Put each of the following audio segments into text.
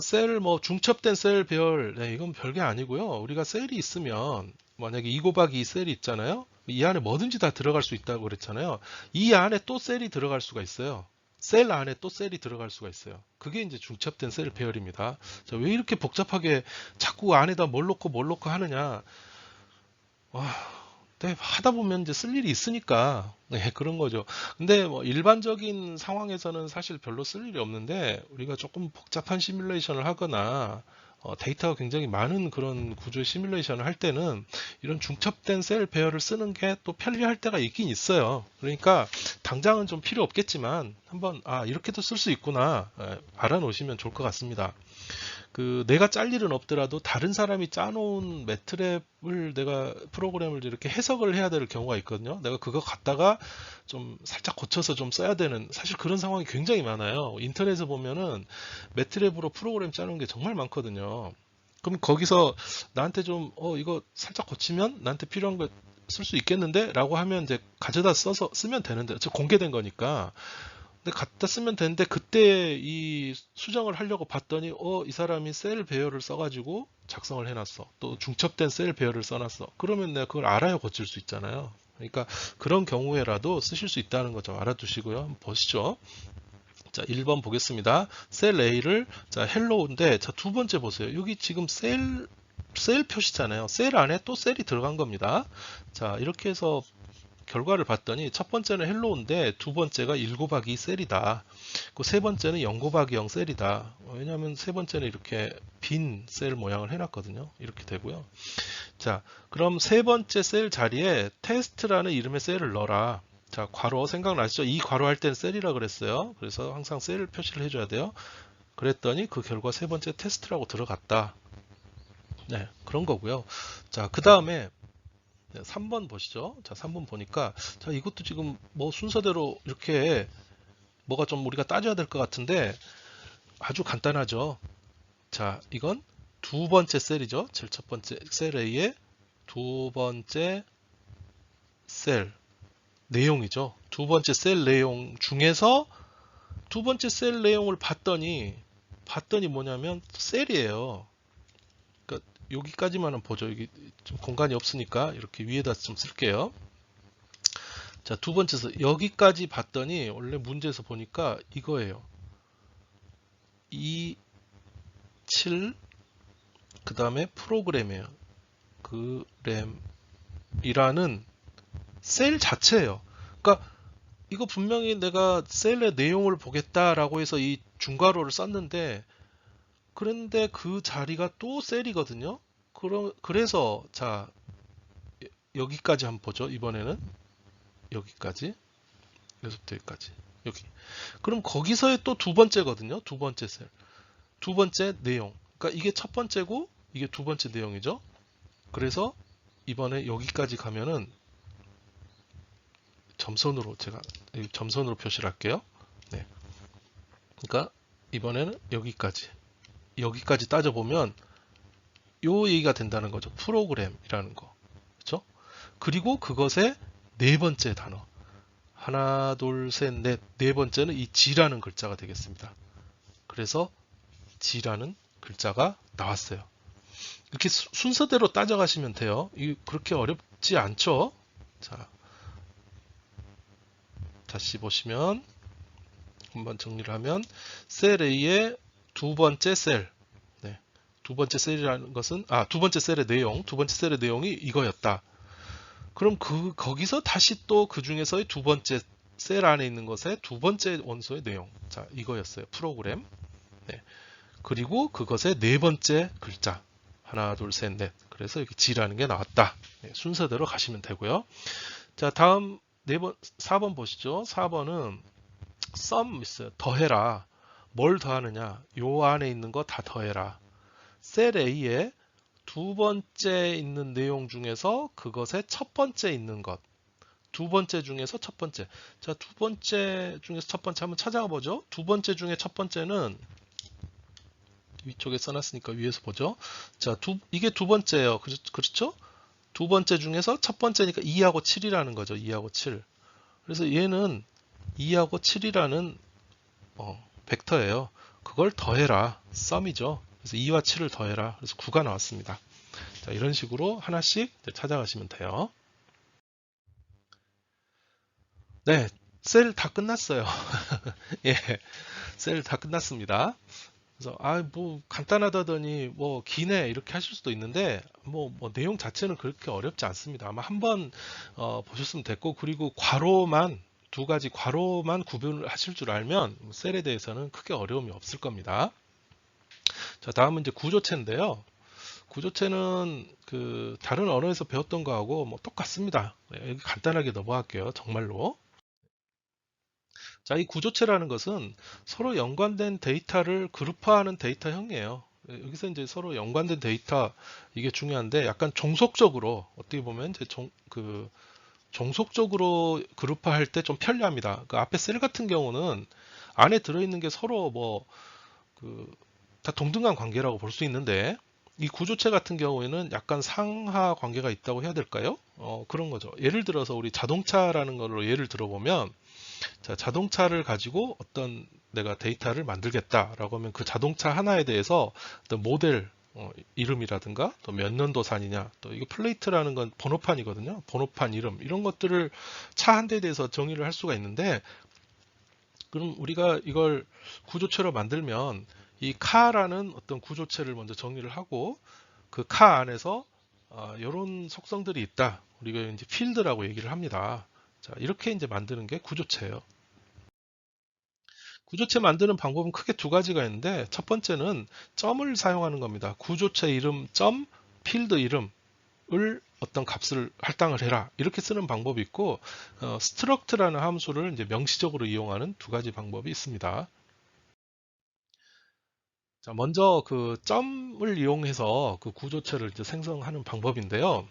셀, 중첩된 셀 배열, 네, 이건 별게 아니고요. 우리가 셀이 있으면, 만약에 2 곱하기 2 셀이 있잖아요. 이 안에 뭐든지 다 들어갈 수 있다고 그랬잖아요. 이 안에 또 셀이 들어갈 수가 있어요. 셀 안에 또 셀이 들어갈 수가 있어요. 그게 이제 중첩된 셀 배열입니다. 자, 왜 이렇게 복잡하게 자꾸 안에다 뭘 넣고 하느냐. 와, 네, 하다 보면 이제 쓸 일이 있으니까 네, 그런 거죠. 근데 뭐 일반적인 상황에서는 사실 별로 쓸 일이 없는데 우리가 조금 복잡한 시뮬레이션을 하거나 데이터가 굉장히 많은 그런 구조의 시뮬레이션을 할 때는 이런 중첩된 셀 배열을 쓰는 게 또 편리할 때가 있긴 있어요. 그러니까 당장은 좀 필요 없겠지만 한번 이렇게도 쓸 수 있구나 알아놓으시면 좋을 것 같습니다. 내가 짤 일은 없더라도 다른 사람이 짜놓은 매트랩을 내가 프로그램을 이렇게 해석을 해야 될 경우가 있거든요. 내가 그거 갖다가 좀 살짝 고쳐서 좀 써야 되는 사실 그런 상황이 굉장히 많아요. 인터넷에 보면은 매트랩으로 프로그램 짜는 게 정말 많거든요. 그럼 거기서 나한테 좀 이거 살짝 고치면 나한테 필요한 거 쓸 수 있겠는데? 라고 하면 이제 가져다 써서 쓰면 되는데 공개된 거니까 근데 갖다 쓰면 되는데 그때 이 수정을 하려고 봤더니 이 사람이 셀 배열을 써가지고 작성을 해놨어. 또 중첩된 셀 배열을 써놨어. 그러면 내가 그걸 알아야 고칠 수 있잖아요. 그러니까 그런 경우에라도 쓰실 수 있다는 거 좀 알아두시고요. 한번 보시죠. 자, 1번 보겠습니다. 셀 A를 자, 헬로우인데 자, 두 번째 보세요. 여기 지금 셀 표시잖아요. 셀 안에 또 셀이 들어간 겁니다. 자, 이렇게 해서 결과를 봤더니 첫 번째는 헬로우인데 두 번째가 1 곱하기 셀이다. 그 세 번째는 0 곱하기 0 셀이다. 왜냐하면 세 번째는 이렇게 빈 셀 모양을 해놨거든요. 이렇게 되고요. 자, 그럼 세 번째 셀 자리에 테스트라는 이름의 셀을 넣어라. 자, 괄호 생각나시죠? 이 괄호 할 때는 셀이라 그랬어요. 그래서 항상 셀 표시를 해줘야 돼요. 그랬더니 그 결과 세 번째 테스트라고 들어갔다. 네, 그런 거고요. 자, 그 다음에 3번 보시죠. 자, 3번 보니까, 자, 이것도 지금 뭐 순서대로 이렇게 뭐가 좀 우리가 따져야 될 것 같은데 아주 간단하죠. 자, 이건 두 번째 셀이죠. 제일 첫 번째 셀 A의 두 번째 셀 내용이죠. 두 번째 셀 내용 중에서 두 번째 셀 내용을 봤더니 뭐냐면 셀이에요. 그러니까 여기까지만은 보죠. 여기 좀 공간이 없으니까 이렇게 위에다 좀 쓸게요. 자, 두 번째서 여기까지 봤더니 원래 문제에서 보니까 이거예요. 2, 7, 그 다음에 프로그램이에요. 그램이라는 셀 자체예요. 그러니까 이거 분명히 내가 셀의 내용을 보겠다라고 해서 이 중괄호를 썼는데 그런데 그 자리가 또 셀이거든요. 그래서 자 여기까지 한번 보죠. 이번에는 여기까지 여기서부터 여기까지 여기. 그럼 거기서의 또 두 번째거든요. 두 번째 셀. 두 번째 내용. 그러니까 이게 첫 번째고 이게 두 번째 내용이죠. 그래서 이번에 여기까지 가면은 점선으로 제가 점선으로 표시를 할게요. 네. 그러니까 이번에는 여기까지 따져보면 요 얘기가 된다는 거죠. 프로그램이라는 거. 그렇죠? 그리고 그것의 네 번째 단어. 하나, 둘, 셋, 넷. 네 번째는 이 G라는 글자가 되겠습니다. 그래서 G라는 글자가 나왔어요. 이렇게 순서대로 따져가시면 돼요. 그렇게 어렵지 않죠? 자, 다시 보시면 한번 정리를 하면 셀 A의 두 번째 셀. 네. 두 번째 셀이라는 것은 두 번째 셀의 내용, 두 번째 셀의 내용이 이거였다. 그럼 거기서 다시 또 그 중에서의 두 번째 셀 안에 있는 것의 두 번째 원소의 내용. 자, 이거였어요. 프로그램. 네. 그리고 그것의 네 번째 글자. 하나, 둘, 셋, 넷. 그래서 이렇게 G라는 게 나왔다. 네, 순서대로 가시면 되고요. 자, 다음 4번 보시죠. 4번은 sum 있어요. 더해라. 뭘 더하느냐? 요 안에 있는 거 다 더해라. 셀 A에 두 번째 있는 내용 중에서 그것의 첫 번째 있는 것. 두 번째 중에서 첫 번째. 자, 두 번째 중에서 첫 번째 한번 찾아가 보죠. 두 번째 중에 첫 번째는 위쪽에 써놨으니까 위에서 보죠. 자, 이게 두 번째예요. 그렇죠? 두 번째 중에서 첫 번째니까 2하고 7이라는 거죠. 2하고 7. 그래서 얘는 2하고 7이라는 벡터예요. 그걸 더해라. 썸이죠. 그래서 2와 7을 더해라. 그래서 9가 나왔습니다. 자, 이런 식으로 하나씩 찾아가시면 돼요. 네, 셀 다 끝났어요. 예, 셀 다 끝났습니다. 그래서 뭐 간단하다더니 뭐 기네 이렇게 하실 수도 있는데 뭐 내용 자체는 그렇게 어렵지 않습니다. 아마 한번 보셨으면 됐고, 그리고 괄호만 두 가지 괄호만 구분을 하실 줄 알면 셀에 대해서는 크게 어려움이 없을 겁니다. 자, 다음은 이제 구조체인데요. 구조체는 그 다른 언어에서 배웠던 거하고 뭐 똑같습니다. 네, 여기 간단하게 넘어갈게요. 정말로. 자, 이 구조체라는 것은 서로 연관된 데이터를 그룹화하는 데이터형이에요. 여기서 이제 서로 연관된 데이터, 이게 중요한데, 약간 종속적으로 어떻게 보면 이제 종속적으로 그룹화할 때 좀 편리합니다. 그 앞에 셀 같은 경우는 안에 들어있는 게 서로 다 동등한 관계라고 볼 수 있는데, 이 구조체 같은 경우에는 약간 상하 관계가 있다고 해야 될까요? 그런 거죠. 예를 들어서 우리 자동차라는 걸로 예를 들어보면, 자, 자동차를 가지고 어떤 내가 데이터를 만들겠다라고 하면 그 자동차 하나에 대해서 어떤 모델 이름이라든가 또 몇 년도산이냐, 또 이거 플레이트라는 건 번호판이거든요. 번호판 이름, 이런 것들을 차 한 대에 대해서 정의를 할 수가 있는데, 그럼 우리가 이걸 구조체로 만들면 이 카라는 어떤 구조체를 먼저 정의를 하고, 그 카 안에서 이런 속성들이 있다. 우리가 이제 필드라고 얘기를 합니다. 자, 이렇게 이제 만드는 게 구조체예요. 구조체 만드는 방법은 크게 두 가지가 있는데, 첫 번째는 점을 사용하는 겁니다. 구조체 이름 점 필드 이름을 어떤 값을 할당을 해라, 이렇게 쓰는 방법이 있고, struct라는 함수를 이제 명시적으로 이용하는 두 가지 방법이 있습니다. 자, 먼저 그 점을 이용해서 그 구조체를 이제 생성하는 방법인데요.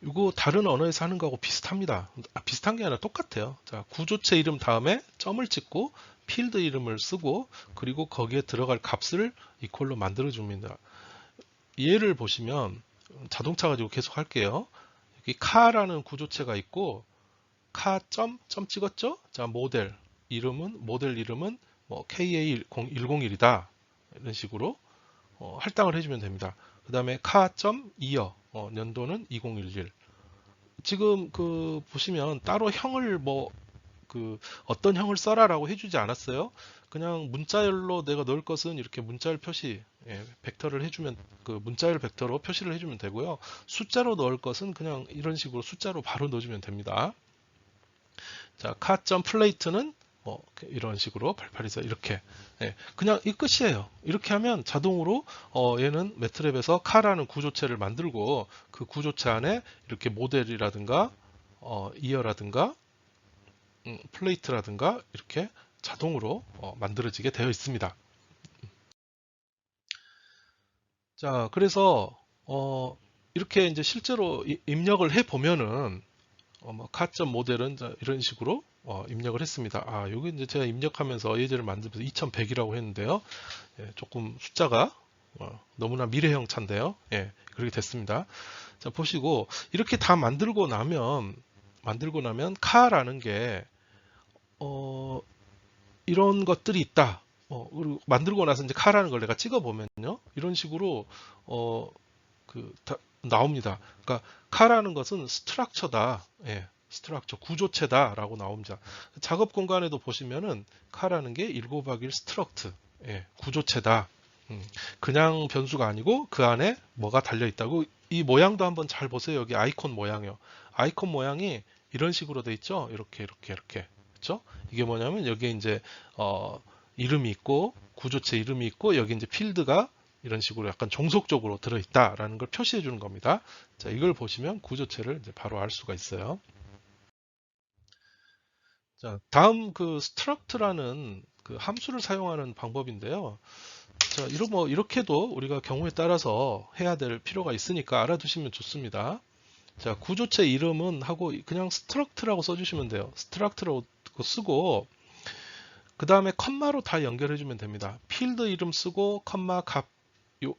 이거 다른 언어에서 하는 거하고 비슷합니다. 비슷한 게 아니라 똑같아요. 자, 구조체 이름 다음에 점을 찍고 필드 이름을 쓰고, 그리고 거기에 들어갈 값을 이퀄로 만들어 줍니다. 예를 보시면 자동차 가지고 계속 할게요. 여기 카라는 구조체가 있고, 카 점 찍었죠? 자, 모델 이름은 뭐 KA101이다. 이런 식으로 할당을 해주면 됩니다. 그 다음에 카 점 이어 연도는 2011. 지금 그 보시면 따로 형을 어떤 형을 써라라고 해주지 않았어요. 그냥 문자열로 내가 넣을 것은 이렇게 문자열 표시, 벡터를 해주면, 그 문자열 벡터로 표시를 해주면 되고요. 숫자로 넣을 것은 그냥 이런 식으로 숫자로 바로 넣어주면 됩니다. 자, 카점 플레이트는 뭐 이런 식으로 8824 이렇게, 그냥 이 끝이에요. 이렇게 하면 자동으로 얘는 매트랩에서 카라는 구조체를 만들고, 그 구조체 안에 이렇게 모델이라든가 이어라든가 플레이트라든가 이렇게 자동으로 만들어지게 되어 있습니다. 자, 그래서 이렇게 이제 실제로 입력을 해 보면은 뭐 가점 모델은 이런 식으로 입력을 했습니다. 여기 이제 제가 입력하면서 예제를 만들면서 2100이라고 했는데요. 조금 숫자가 너무나 미래형 차인데요. 그렇게 됐습니다. 자, 보시고 이렇게 다 만들고 나면 카라는 게 이런 것들이 있다. 그리고 만들고 나서 이제 카라는 걸 내가 찍어보면요. 이런 식으로 나옵니다. 그러니까 카라는 것은 스트럭처다. 스트럭처 구조체다라고 나옵니다. 작업 공간에도 보시면은 카라는 게 1 곱하기 1 스트럭트, 구조체다. 그냥 변수가 아니고 그 안에 뭐가 달려 있다고. 이 모양도 한번 잘 보세요. 여기 아이콘 모양이요. 아이콘 모양이 이런 식으로 돼 있죠. 이렇게. 그렇죠? 이게 뭐냐면 여기에 이제 이름이 있고 구조체 이름이 있고, 여기 이제 필드가 이런 식으로 약간 종속적으로 들어있다라는 걸 표시해 주는 겁니다. 자, 이걸 보시면 구조체를 이제 바로 알 수가 있어요. 자, 다음 그 struct라는 그 함수를 사용하는 방법인데요. 자, 이렇게도 우리가 경우에 따라서 해야 될 필요가 있으니까 알아두시면 좋습니다. 자, 구조체 이름은 하고 그냥 struct라고 써주시면 돼요. struct라고 쓰고, 그 다음에 컴마로 다 연결해주면 됩니다. 필드 이름 쓰고 컴마 값,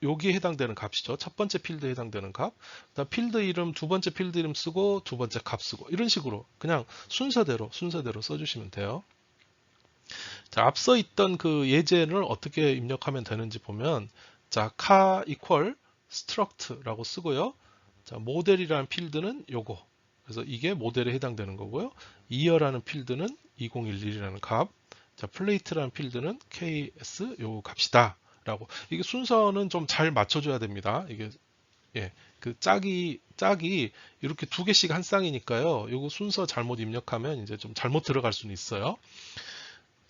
여기에 해당되는 값이죠. 첫 번째 필드에 해당되는 값. 그다음 필드 이름, 두 번째 필드 이름 쓰고 두 번째 값 쓰고, 이런 식으로 그냥 순서대로 써주시면 돼요. 자, 앞서 있던 그 예제를 어떻게 입력하면 되는지 보면, 자, car equal struct라고 쓰고요. 자, 모델이라는 필드는 요거. 그래서 이게 모델에 해당되는 거고요. year라는 필드는 2011이라는 값. 자, plate라는 필드는 ks 요 값이다. 라고. 이게 순서는 좀 잘 맞춰줘야 됩니다. 이게, 예, 그 짝이 이렇게 두 개씩 한 쌍이니까요. 요거 순서 잘못 입력하면 이제 좀 잘못 들어갈 수는 있어요.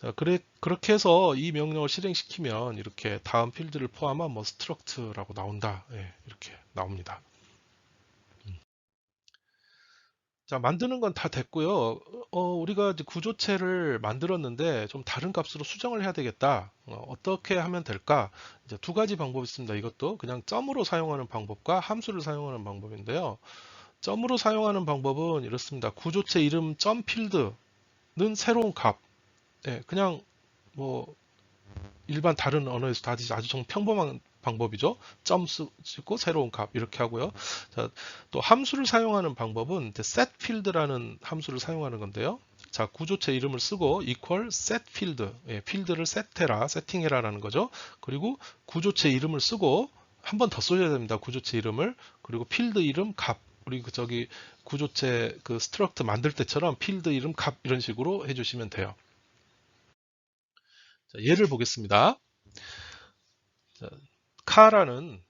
자, 그렇게 해서 이 명령을 실행시키면 이렇게 다음 필드를 포함한 뭐 struct라고 나온다. 예, 이렇게 나옵니다. 자, 만드는 건 다 됐고요. 우리가 이제 구조체를 만들었는데 좀 다른 값으로 수정을 해야 되겠다. 어떻게 하면 될까? 이제 두 가지 방법이 있습니다. 이것도 그냥 점으로 사용하는 방법과 함수를 사용하는 방법인데요. 점으로 사용하는 방법은 이렇습니다. 구조체 이름 점 필드는 새로운 값. 예, 그냥 뭐 일반 다른 언어에서 다 아주 정 평범한 방법이죠. 점 쓰고 새로운 값 이렇게 하고요. 자, 또 함수를 사용하는 방법은 setField라는 함수를 사용하는 건데요. 자, 구조체 이름을 쓰고 equal setField, 예, 필드를 세팅해라라는 거죠. 그리고 구조체 이름을 쓰고 한 번 더 써야 됩니다. 구조체 이름을. 그리고 필드 이름 값. 우리 저기 구조체 그 스트럭트 만들 때처럼 필드 이름 값 이런 식으로 해주시면 돼요. 자, 예를 보겠습니다. 자, 카라는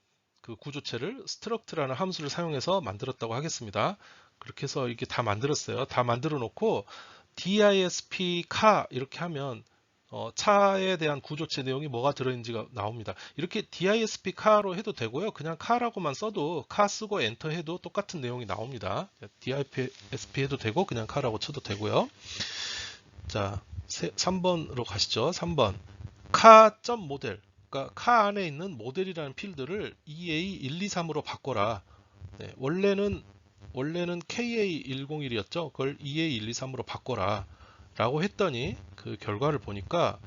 그 구조체를 struct라는 함수를 사용해서 만들었다고 하겠습니다. 그렇게 해서 이게 다 만들었어요. 다 만들어 놓고 disp 카 이렇게 하면 차에 대한 구조체 내용이 뭐가 들어있는지가 나옵니다. 이렇게 disp 카로 해도 되고요. 그냥 카라고만 써도 카 쓰고 엔터 해도 똑같은 내용이 나옵니다. disp 해도 되고 그냥 카라고 쳐도 되고요. 자, 3번으로 가시죠. 3번. 카.모델 그러니까 카 안에 있는 모델이라는 필드를 EA123으로 바꿔라. 네, 원래는 KA101이었죠. 그걸 EA123으로 바꿔라. 라고 했더니 그 결과를 보니까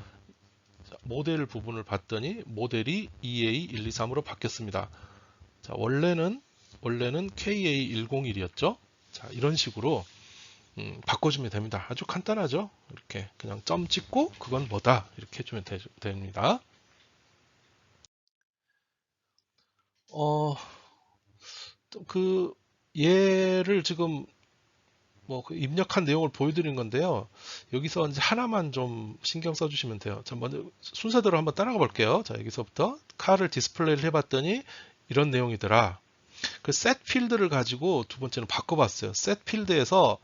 모델 부분을 봤더니 모델이 EA123으로 바뀌었습니다. 자, 원래는 KA101이었죠. 자, 이런 식으로 바꿔주면 됩니다. 아주 간단하죠. 이렇게 그냥 점 찍고 그건 뭐다 이렇게 해주면 됩니다. 어, 그 얘를 지금 뭐그 입력한 내용을 보여드린 건데요. 여기서 이제 하나만 좀 신경 써주시면 돼요. 자, 먼저 순서대로 한번 따라가 볼게요. 자, 여기서부터 카를 디스플레이를 해봤더니 이런 내용이더라. 그 set 필드를 가지고 두 번째는 바꿔봤어요. set 필드에서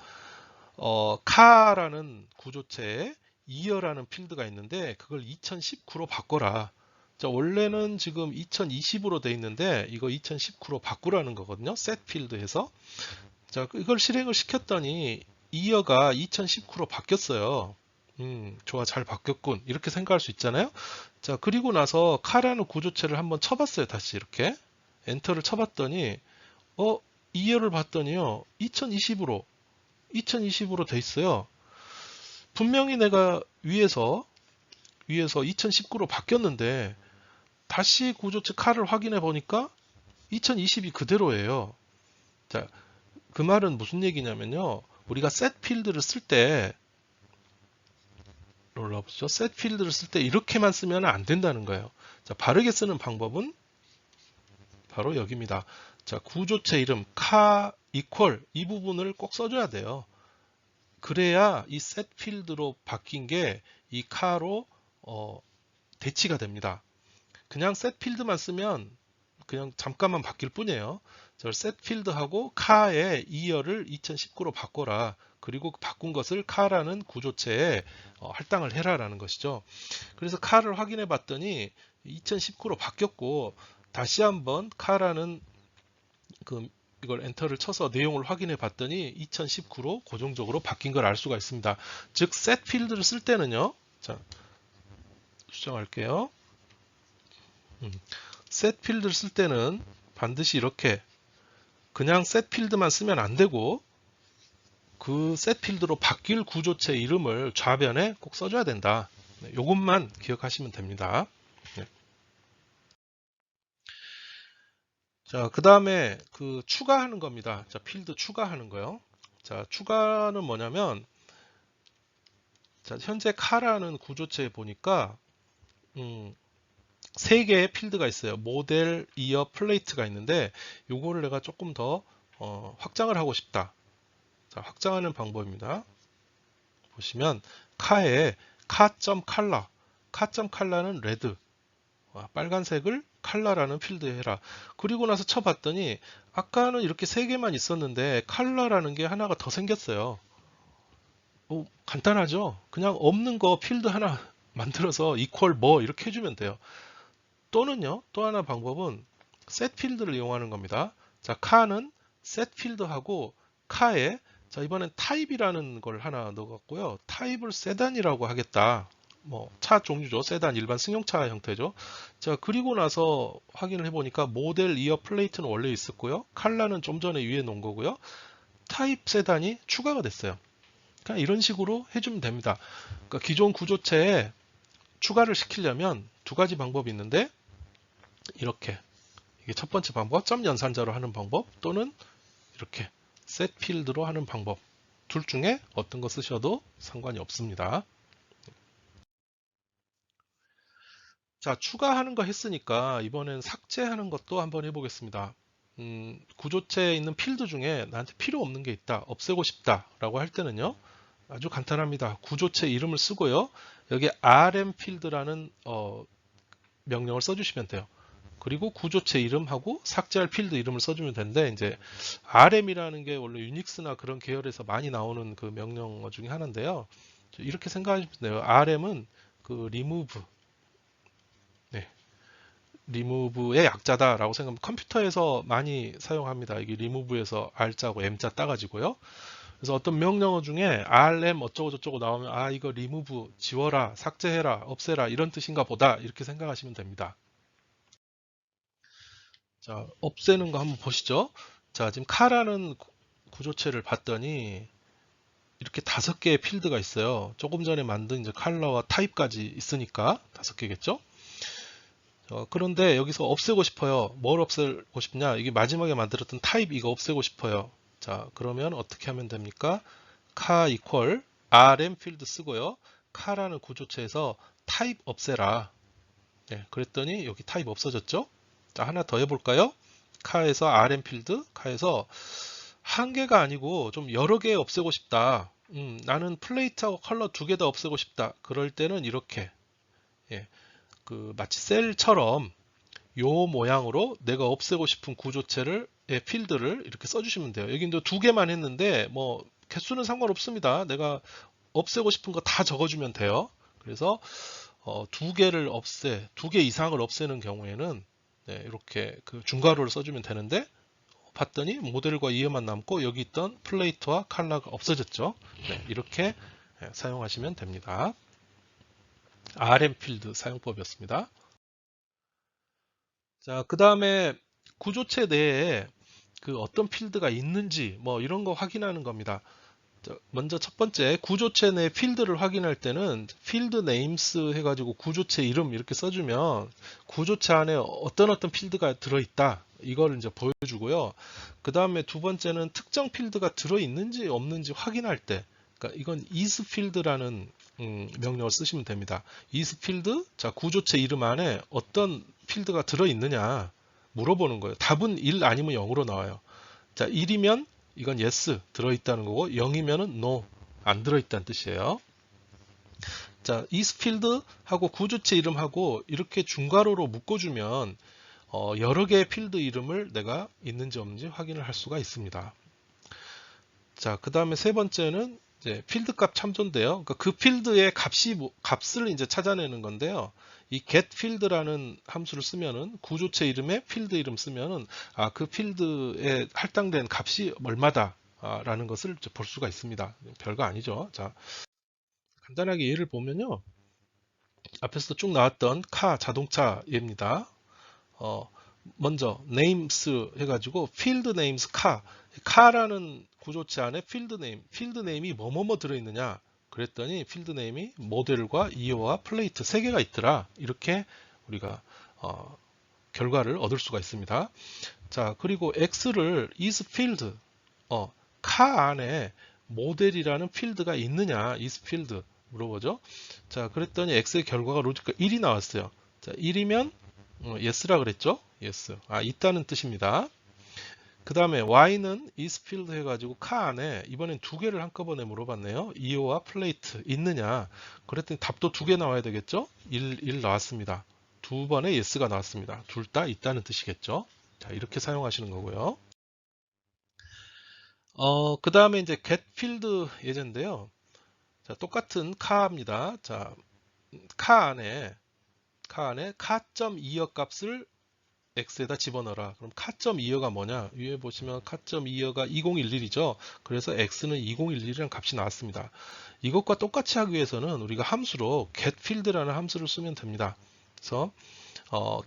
카라는 구조체에 year라는 필드가 있는데 그걸 2019로 바꿔라. 자, 원래는 지금 2020으로 돼 있는데 이거 2019로 바꾸라는 거거든요. set 필드에서. 자, 이걸 실행을 시켰더니 year가 2019로 바뀌었어요. 좋아, 잘 바뀌었군. 이렇게 생각할 수 있잖아요. 자, 그리고 나서 카라는 구조체를 한번 쳐봤어요. 다시 이렇게. 엔터를 쳐봤더니, year를 봤더니요. 2020으로 돼 있어요. 분명히 내가 위에서 2019로 바뀌었는데 다시 구조체 칼을 확인해 보니까 2020이 그대로예요. 자, 그 말은 무슨 얘기냐면요. 우리가 set 필드를 쓸 때 올라보죠. set 필드를 쓸 때 이렇게만 쓰면 안 된다는 거예요. 자, 바르게 쓰는 방법은 바로 여기입니다. 자, 구조체 이름 카 equal 이 부분을 꼭 써줘야 돼요. 그래야 이 set 필드로 바뀐 게 이 카로 대치가 됩니다. 그냥 set 필드만 쓰면 그냥 잠깐만 바뀔 뿐이에요. 저 set 필드하고 카의 year를 2019로 바꿔라. 그리고 바꾼 것을 카라는 구조체에 할당을 해라라는 것이죠. 그래서 카를 확인해 봤더니 2019로 바뀌었고 다시 한번 카라는 이걸 엔터를 쳐서 내용을 확인해 봤더니 2019로 고정적으로 바뀐 걸 알 수가 있습니다. 즉 set 필드를 쓸 때는요. 자, 수정할게요. set 필드를 쓸 때는 반드시 이렇게 그냥 set 필드만 쓰면 안 되고 그 set 필드로 바뀔 구조체 이름을 좌변에 꼭 써줘야 된다. 네, 이것만 기억하시면 됩니다. 네. 자, 그 다음에 그 추가하는 겁니다. 자, 필드 추가하는 거요. 자, 추가는 뭐냐면 자, 현재 카라는 구조체에 보니까 3개의 필드가 있어요. 모델, 이어, 플레이트가 있는데 요거를 내가 조금 더 확장을 하고 싶다. 자, 확장하는 방법입니다. 보시면 카에 카.컬러, 카.컬러는 레드, 빨간색을 컬러라는 필드에 해라. 그리고 나서 쳐봤더니 아까는 이렇게 3개만 있었는데 컬러라는 게 하나가 더 생겼어요. 간단하죠? 그냥 없는 거 필드 하나 만들어서 이퀄 뭐 이렇게 해주면 돼요. 또는요, 또 하나 방법은 set 필드를 이용하는 겁니다. 자, 카는 set 필드하고 카에 자, 이번엔 타입이라는 걸 하나 넣어갖고요. 타입을 세단이라고 하겠다. 뭐, 차 종류죠. 세단, 일반 승용차 형태죠. 자, 그리고 나서 확인을 해보니까 모델 이어 플레이트는 원래 있었고요. 컬러는 좀 전에 위에 놓은 거고요. 타입 세단이 추가가 됐어요. 그냥 이런 식으로 해주면 됩니다. 그러니까 기존 구조체에 추가를 시키려면 두 가지 방법이 있는데, 이렇게. 이게 첫 번째 방법, 점 연산자로 하는 방법, 또는 이렇게 set 필드로 하는 방법. 둘 중에 어떤 거 쓰셔도 상관이 없습니다. 자, 추가하는 거 했으니까 이번엔 삭제하는 것도 한번 해보겠습니다. 구조체에 있는 필드 중에 나한테 필요 없는 게 있다, 없애고 싶다 라고 할 때는요, 아주 간단합니다. 구조체 이름을 쓰고요, 여기 rm 필드라는 명령을 써주시면 돼요. 그리고 구조체 이름하고 삭제할 필드 이름을 써주면 되는데, 이제 rm이라는 게 원래 유닉스나 그런 계열에서 많이 나오는 그 명령어 중에 하나인데요. 이렇게 생각하시면 돼요. rm은 그 remove, 네, remove의 약자다라고 생각하면 컴퓨터에서 많이 사용합니다. 이게 remove에서 r자고 m자 따가지고요. 그래서 어떤 명령어 중에 rm 어쩌고 저쩌고 나오면 아, 이거 remove 지워라, 삭제해라, 없애라 이런 뜻인가 보다 이렇게 생각하시면 됩니다. 자, 없애는 거 한번 보시죠. 자, 지금 카라는 구조체를 봤더니 이렇게 5개의 필드가 있어요. 조금 전에 만든 이제 컬러와 타입까지 있으니까 5개겠죠? 그런데 여기서 없애고 싶어요. 뭘 없애고 싶냐? 이게 마지막에 만들었던 타입 이거 없애고 싶어요. 자, 그러면 어떻게 하면 됩니까? 카 이퀄 rm 필드 쓰고요. 카라는 구조체에서 타입 없애라. 네, 그랬더니 여기 타입 없어졌죠? 자, 하나 더 해볼까요? 카에서 rm 필드, 카에서 한 개가 아니고 좀 여러 개 없애고 싶다. 나는 플레이트하고 컬러 2개 다 없애고 싶다. 그럴 때는 이렇게, 예, 그 마치 셀처럼 요 모양으로 내가 없애고 싶은 구조체를, 예, 필드를 이렇게 써주시면 돼요. 여기 이제 2개만 했는데 뭐 개수는 상관없습니다. 내가 없애고 싶은 거 다 적어주면 돼요. 그래서 2개를 2개 이상을 없애는 경우에는, 네, 이렇게 그 중괄호를 써주면 되는데, 봤더니 모델과 이어만 남고 여기 있던 플레이트와 컬러가 없어졌죠. 네, 이렇게 사용하시면 됩니다. rm 필드 사용법이었습니다. 자, 그 다음에 구조체 내에 그 어떤 필드가 있는지 뭐 이런 거 확인하는 겁니다. 먼저 첫 번째, 구조체 내 필드를 확인할 때는 필드 네임스 해가지고 구조체 이름 이렇게 써주면 구조체 안에 어떤 필드가 들어있다 이걸 이제 보여주고요. 그 다음에 두 번째는 특정 필드가 들어있는지 없는지 확인할 때, 그러니까 이건 isField라는 명령을 쓰시면 됩니다. isField, 자, 구조체 이름 안에 어떤 필드가 들어있느냐 물어보는 거예요. 답은 1 아니면 0으로 나와요. 자, 1이면 이건 yes 들어있다는 거고 0이면은 no 안 들어있다는 뜻이에요. 자, isField하고 구조체 이름하고 이렇게 중괄호로 묶어주면 여러 개의 필드 이름을 내가 있는지 없는지 확인을 할 수가 있습니다. 자, 그 다음에 세 번째는 이제 필드 값 참조인데요. 그러니까 그 필드의 값을 이제 찾아내는 건데요. 이 getField라는 함수를 쓰면은 구조체 이름에 필드 이름 쓰면은 그 필드에 할당된 값이 얼마다 라는 것을 볼 수가 있습니다. 별거 아니죠. 자, 간단하게 예를 보면요. 앞에서 쭉 나왔던 카 자동차 예입니다. 먼저 names 해가지고 field names 카라는 구조체 안에 필드 네임이 뭐뭐뭐 들어있느냐 그랬더니 필드 네임이 모델과 이어와 플레이트 3개가 있더라. 이렇게 우리가 결과를 얻을 수가 있습니다. 자, 그리고 x를 isField 카 안에 모델이라는 필드가 있느냐 isField 물어보죠. 자, 그랬더니 x의 결과가 로지가 1이 나왔어요. 자, 1이면 yes라 그랬죠? yes. 아, 있다는 뜻입니다. 그 다음에 y는 is filled 해가지고 카 안에 이번엔 두 개를 한꺼번에 물어봤네요. 이오와 플레이트 있느냐? 그랬더니 답도 두 개 나와야 되겠죠? 1 나왔습니다. 두 번의 yes가 나왔습니다. 둘 다 있다는 뜻이겠죠? 자, 이렇게 사용하시는 거고요. 그 다음에 이제 get field 예제인데요. 자, 똑같은 카입니다. 자, 카 안에 카.2여 값을 x에다 집어넣어라. 그럼 카.2여가 뭐냐? 위에 보시면 카.2여가 2011이죠. 그래서 x는 2011이라는 값이 나왔습니다. 이것과 똑같이 하기 위해서는 우리가 함수로 getField라는 함수를 쓰면 됩니다. 그래서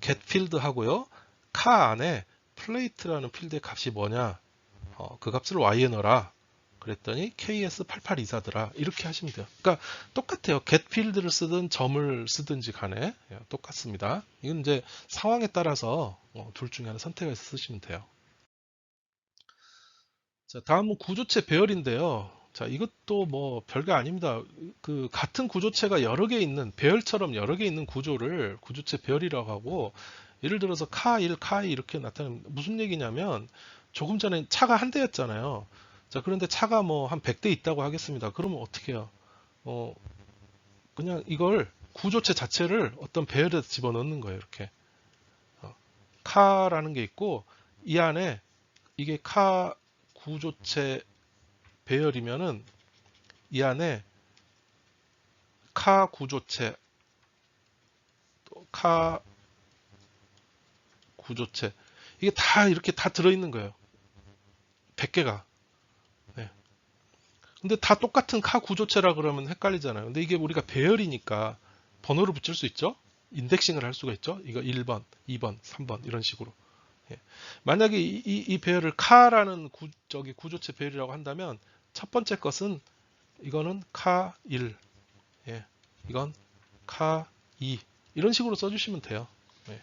getField 하고요. 카 안에 plate라는 필드의 값이 뭐냐? 그 값을 y에 넣어라. 그랬더니 KS8824더라. 이렇게 하시면 돼요. 그러니까 똑같아요. getField를 쓰든 점을 쓰든지 간에 똑같습니다. 이건 이제 상황에 따라서 둘 중에 하나 선택해서 쓰시면 돼요. 자, 다음은 구조체 배열인데요. 자, 이것도 뭐 별게 아닙니다. 그 같은 구조체가 여러 개 있는 배열처럼 여러 개 있는 구조를 구조체 배열이라고 하고, 예를 들어서 카1, 카2 이렇게 나타내면 무슨 얘기냐면 조금 전에 차가 한 대였잖아요. 자, 그런데 차가 뭐 한 100대 있다고 하겠습니다. 그러면 어떻게 해요? 그냥 이걸 구조체 자체를 어떤 배열에 집어넣는 거예요. 이렇게 카라는 게 있고, 이 안에 이게 카 구조체 배열이면은 이 안에 카 구조체, 카 구조체, 이게 다 이렇게 다 들어있는 거예요. 100개가. 네. 근데 다 똑같은 카 구조체라 그러면 헷갈리잖아요. 근데 이게 우리가 배열이니까 번호를 붙일 수 있죠. 인덱싱을 할 수가 있죠. 이거 1번, 2번, 3번 이런 식으로. 예. 만약에 이 배열을 카라는 구조체 배열이라고 한다면 첫 번째 것은 이거는 카 1, 예. 이건 카 2 이런 식으로 써주시면 돼요. 예.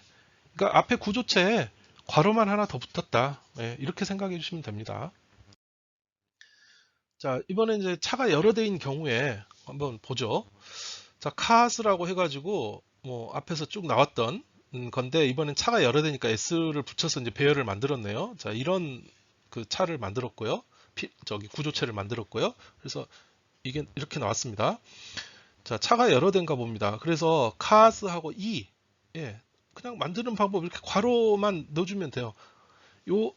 그러니까 앞에 구조체에 괄호만 하나 더 붙었다. 예. 이렇게 생각해 주시면 됩니다. 자, 이번에 이제 차가 여러 대인 경우에 한번 보죠. 자, 카스라고 해가지고 뭐 앞에서 쭉 나왔던 건데, 이번엔 차가 여러 대니까 S를 붙여서 이제 배열을 만들었네요. 자, 이런 그 차를 만들었고요. 구조체를 만들었고요. 그래서 이게 이렇게 나왔습니다. 자, 차가 여러 대인가 봅니다. 그래서 카스하고 예, 그냥 만드는 방법 이렇게 괄호만 넣어주면 돼요. 요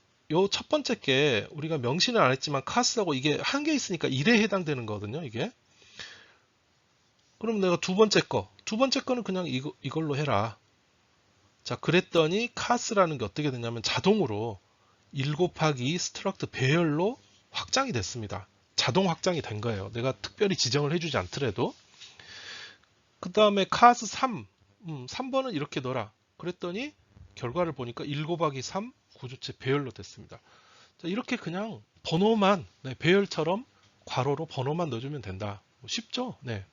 첫 번째 게 우리가 명시는 안 했지만 카스하고 이게 한 개 있으니까 1에 해당되는 거거든요. 이게. 그럼 내가 두 번째 거는 그냥 이걸로 해라. 자, 그랬더니 카스라는 게 어떻게 되냐면 자동으로 1 곱하기 2 스트럭트 배열로 확장이 됐습니다. 자동 확장이 된 거예요. 내가 특별히 지정을 해주지 않더라도. 그 다음에 카스 3, 3번은 이렇게 넣어라. 그랬더니 결과를 보니까 1 곱하기 3 구조체 배열로 됐습니다. 자, 이렇게 그냥 번호만, 네, 배열처럼 괄호로 번호만 넣어주면 된다. 쉽죠? 네.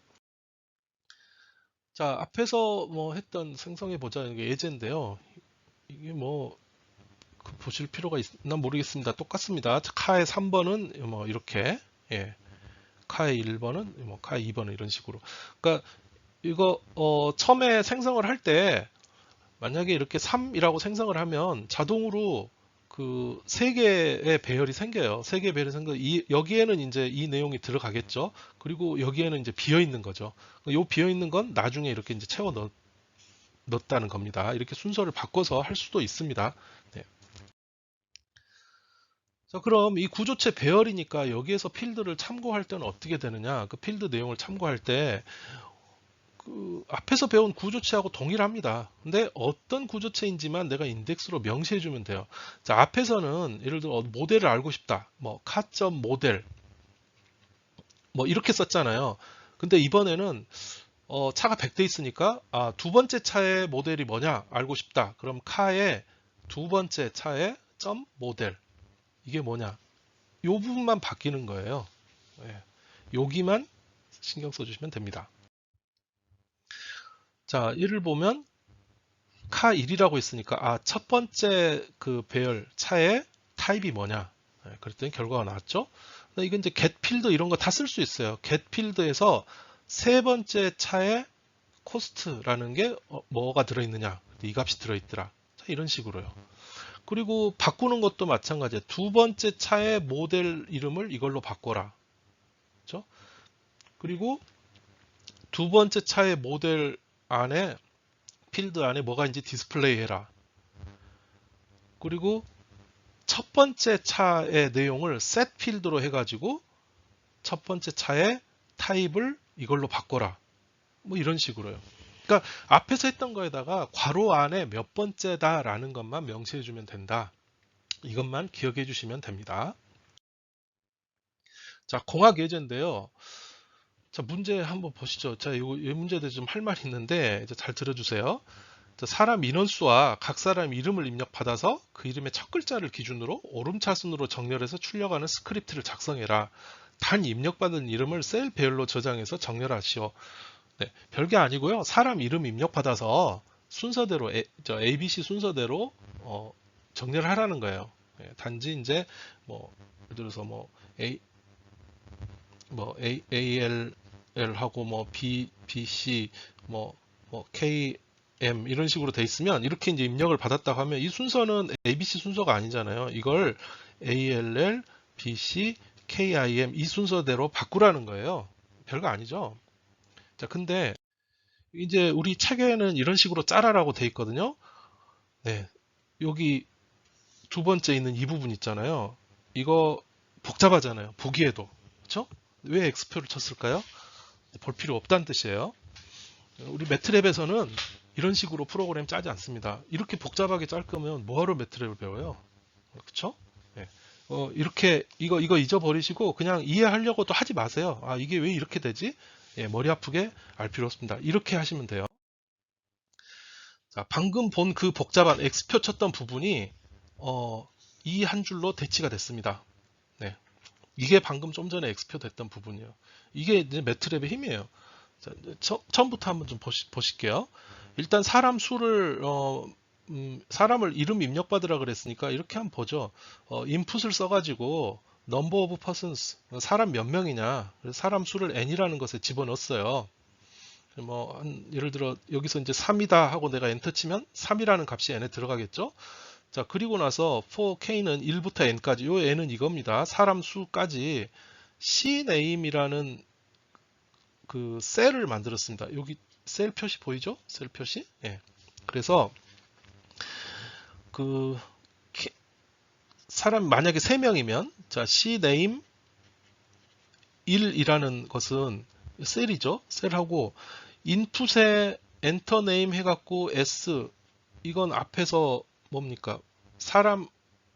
자, 앞에서 뭐 했던 생성해 보자. 이게 예제인데요. 이게 뭐 보실 필요가 있나 모르겠습니다. 똑같습니다. 카의 3번은 뭐 이렇게, 예. 카의 1번은 뭐 카의 2번은 이런 식으로. 그러니까 이거 처음에 생성을 할 때 만약에 이렇게 3이라고 생성을 하면 자동으로 그 3개의 배열이 생겨요. 3개의 배열이 여기에는 이제 이 내용이 들어가겠죠. 그리고 여기에는 이제 비어 있는 거죠. 이 비어 있는 건 나중에 이렇게 이제 채워 넣었다는 겁니다. 이렇게 순서를 바꿔서 할 수도 있습니다. 네. 자, 그럼 이 구조체 배열이니까 여기에서 필드를 참고할 때는 어떻게 되느냐? 그 필드 내용을 참고할 때 그 앞에서 배운 구조체하고 동일합니다. 근데 어떤 구조체인지만 내가 인덱스로 명시해 주면 돼요. 자, 앞에서는 예를 들어 모델을 알고 싶다. 뭐 카점 모델 뭐 이렇게 썼잖아요. 근데 이번에는 차가 100대 있으니까 두 번째 차의 모델이 뭐냐 알고 싶다. 그럼 카의 두 번째 차의 점 모델 이게 뭐냐? 요 부분만 바뀌는 거예요. 예. 여기만 신경 써주시면 됩니다. 자, 이를 보면 카1이라고 했으니까 첫 번째 그 배열 차의 타입이 뭐냐? 그랬더니 결과가 나왔죠. 이건 이제 get 필드 이런 거 다 쓸 수 있어요. get 필드에서 세 번째 차에 코스트라는 게 뭐가 들어있느냐. 이 값이 들어있더라. 자, 이런 식으로요. 그리고 바꾸는 것도 마찬가지예요. 두 번째 차의 모델 이름을 이걸로 바꿔라. 그렇죠? 그리고 두 번째 차의 모델 안에 필드 안에 뭐가 있는지 디스플레이 해라. 그리고 첫 번째 차의 내용을 set 필드로 해가지고 첫 번째 차의 타입을 이걸로 바꿔라. 뭐 이런 식으로요. 그러니까 앞에서 했던 거에다가 괄호 안에 몇 번째다라는 것만 명시해 주면 된다. 이것만 기억해 주시면 됩니다. 자, 공학 예제인데요. 자, 문제 한번 보시죠. 자, 이 문제에 대해서 좀 할 말이 있는데 이제 잘 들어주세요. 자, 사람 인원수와 각 사람 이름을 입력받아서 그 이름의 첫 글자를 기준으로 오름차순으로 정렬해서 출력하는 스크립트를 작성해라. 단 입력받은 이름을 셀 배열로 저장해서 정렬하시오. 네, 별게 아니고요. 사람 이름 입력받아서 순서대로 ABC 순서대로 정렬하라는 거예요. 네, 단지 이제 뭐 예를 들어서 AL 하고 BC KM 이런 식으로 돼 있으면 이렇게 이제 입력을 받았다고 하면 이 순서는 ABC 순서가 아니잖아요. 이걸 ALL, BC, KIM 이 순서대로 바꾸라는 거예요. 별거 아니죠. 자, 근데 이제 우리 책에는 이런 식으로 짜라라고 돼 있거든요. 네, 여기 두 번째 있는 이 부분 있잖아요. 이거 복잡하잖아요. 보기에도. 그렇죠? 왜 X표를 쳤을까요? 볼 필요 없다는 뜻이에요. 우리 매트랩에서는 이런 식으로 프로그램 짜지 않습니다. 이렇게 복잡하게 짤 거면 뭐하러 매트랩을 배워요? 그렇죠? 네. 이렇게 이거 잊어버리시고 그냥 이해하려고도 하지 마세요. 아, 이게 왜 이렇게 되지? 예, 머리 아프게 알 필요 없습니다. 이렇게 하시면 돼요. 자, 방금 본 그 복잡한 X표 쳤던 부분이 이 한 줄로 대치가 됐습니다. 네. 이게 방금 좀 전에 X표 됐던 부분이에요. 이게 이제 매트랩의 힘이에요. 자, 처음부터 한번 좀 보실게요. 일단 사람 수를 사람을 이름 입력받으라 그랬으니까 이렇게 한번 보죠. 인풋을 써가지고 number of persons 사람 몇 명이냐 사람 수를 n이라는 것에 집어넣었어요. 예를 들어 여기서 이제 3이다 하고 내가 엔터 치면 3이라는 값이 n에 들어가겠죠. 자, 그리고 나서 for k는 1부터 n까지 요 n은 이겁니다. 사람 수까지 cname이라는 그 셀을 만들었습니다. 여기 셀 표시 보이죠? 셀 표시. 예. 그래서 그 사람 만약에 3명이면 자, cname 1이라는 것은 셀이죠. 셀하고 인풋에 엔터 네임 해갖고 s 이건 앞에서 뭡니까? 사람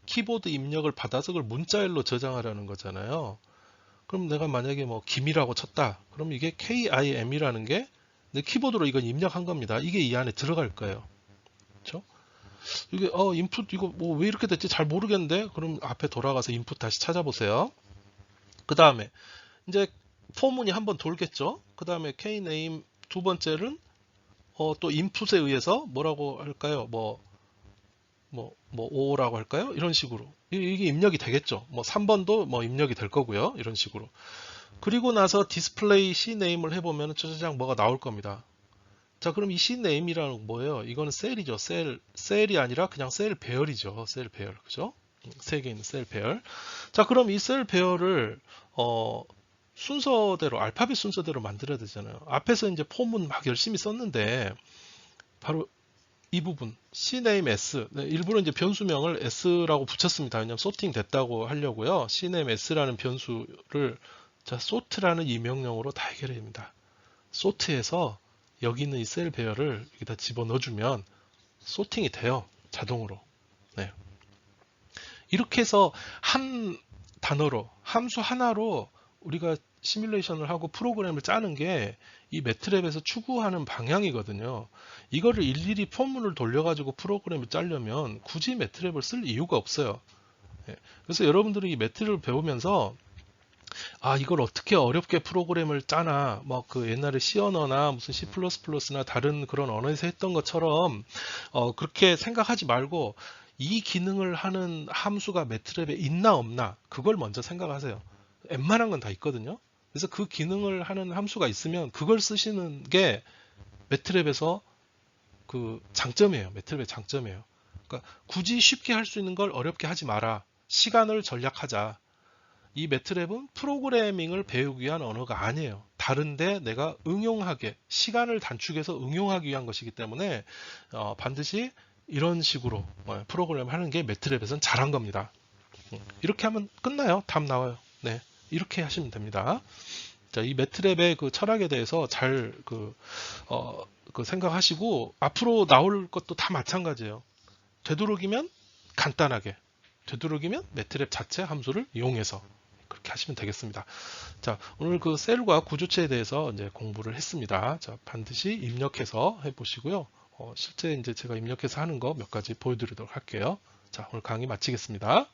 키보드 입력을 받아서 그걸 문자열로 저장하라는 거잖아요. 그럼 내가 만약에 김이라고 쳤다. 그럼 이게 KIM이라는 게 내 키보드로 이건 입력한 겁니다. 이게 이 안에 들어갈 거예요. 그렇죠? 이게 인풋 이거 왜 이렇게 됐지? 잘 모르겠는데. 그럼 앞에 돌아가서 인풋 다시 찾아보세요. 그 다음에 이제 포문이 한번 돌겠죠. 그 다음에 Kname 두 번째는 또 인풋에 의해서 뭐라고 할까요? 5라고 할까요? 이런 식으로 이게 입력이 되겠죠. 3번도 입력이 될 거고요. 이런 식으로. 그리고 나서 디스플레이 cname을 해보면 짜자장 뭐가 나올 겁니다. 자, 그럼 이 cname이라는 건 뭐예요? 이거는 셀이죠. 셀이 아니라 그냥 셀 배열이죠. 셀 배열. 그죠? 세 개 있는 셀 배열. 자, 그럼 이 셀 배열을 순서대로 알파벳 순서대로 만들어야 되잖아요. 앞에서 이제 폼은 막 열심히 썼는데 바로 이 부분 cname s 일부러 이제 변수명을 s라고 붙였습니다. 왜냐하면 소팅 됐다고 하려고요. cname s라는 변수를 자, sort라는 이 명령으로 다 해결해야 됩니다. sort에서 여기 있는 이 셀 배열을 여기다 집어넣어주면 소팅이 돼요. 자동으로. 네. 이렇게 해서 한 단어로 함수 하나로 우리가 시뮬레이션을 하고 프로그램을 짜는 게 이 매트랩에서 추구하는 방향이거든요. 이거를 일일이 폼문을 돌려가지고 프로그램을 짜려면 굳이 매트랩을 쓸 이유가 없어요. 그래서 여러분들이 이 매트랩을 배우면서 이걸 어떻게 어렵게 프로그램을 짜나 그 옛날에 C 언어나 무슨 C++나 다른 그런 언어에서 했던 것처럼 그렇게 생각하지 말고 이 기능을 하는 함수가 매트랩에 있나 없나 그걸 먼저 생각하세요. 웬만한 건 다 있거든요. 그래서 그 기능을 하는 함수가 있으면 그걸 쓰시는 게 매트랩에서 그 장점이에요. 매트랩의 장점이에요. 그러니까 굳이 쉽게 할 수 있는 걸 어렵게 하지 마라. 시간을 절약하자. 이 매트랩은 프로그래밍을 배우기 위한 언어가 아니에요. 다른데 내가 응용하게, 시간을 단축해서 응용하기 위한 것이기 때문에 반드시 이런 식으로 프로그램을 하는 게 매트랩에서는 잘한 겁니다. 이렇게 하면 끝나요. 답 나와요. 네, 이렇게 하시면 됩니다. 자, 이 매트랩의 그 철학에 대해서 잘 그 생각하시고 앞으로 나올 것도 다 마찬가지예요. 되도록이면 간단하게, 되도록이면 매트랩 자체 함수를 이용해서 그렇게 하시면 되겠습니다. 자, 오늘 그 셀과 구조체에 대해서 이제 공부를 했습니다. 자, 반드시 입력해서 해보시고요. 실제 이제 제가 입력해서 하는 거 몇 가지 보여드리도록 할게요. 자, 오늘 강의 마치겠습니다.